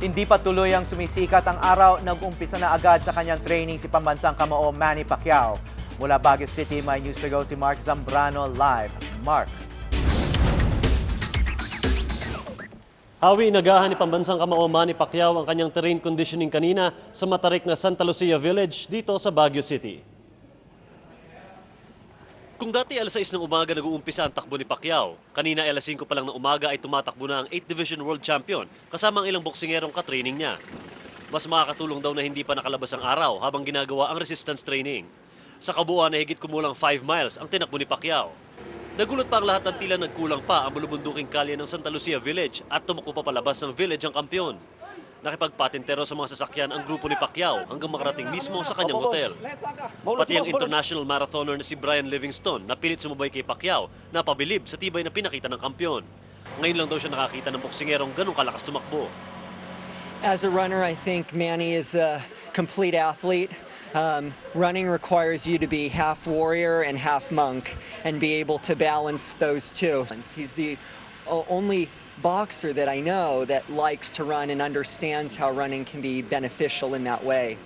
Hindi pa tuloy ang sumisikat ang araw, nag-umpisa na agad sa kanyang training si pambansang kamao Manny Pacquiao. Mula Baguio City, may news to go si Mark Zambrano live. Mark. Hawi, inagahan ni pambansang kamao Manny Pacquiao ang kanyang terrain conditioning kanina sa matarik na Santa Lucia Village dito sa Baguio City. Kung dati alas 6 ng umaga nag-uumpisa ang takbo ni Pacquiao, kanina alas 5 pa lang ng umaga ay tumatakbo na ang 8th Division World Champion kasama ang ilang boksingerong katraining niya. Mas makakatulong daw na hindi pa nakalabas ang araw habang ginagawa ang resistance training. Sa kabuuan ay higit kumulang 5 miles ang tinakbo ni Pacquiao. Nagulat pa ang lahat at tila nagkulang pa ang bulubunduking kalye ng Santa Lucia Village at tumakbo pa palabas ng village ang kampiyon. Nakipagpatintero sa mga sasakyan ang grupo ni Pacquiao hanggang makarating mismo sa kanyang hotel. Pati ang international marathoner na si Brian Livingston na pilit sumabay kay Pacquiao na pabilib sa tibay na pinakita ng kampiyon. Ngayon lang daw siya nakakita ng boksingerong ganong kalakas tumakbo. As a runner, I think Manny is a complete athlete. Running requires you to be half warrior and half monk and be able to balance those two. He's the only boxer that I know that likes to run and understands how running can be beneficial in that way.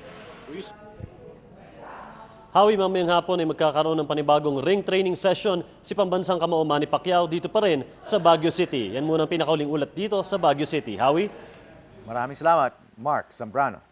Hawi, mamayang hapon ay magkakaroon ng panibagong ring training session si pambansang kamao Manny Pacquiao dito pa rin sa Baguio City. Yan muna ang pinakauling ulat dito sa Baguio City. Hawi? Maraming salamat, Mark Zambrano.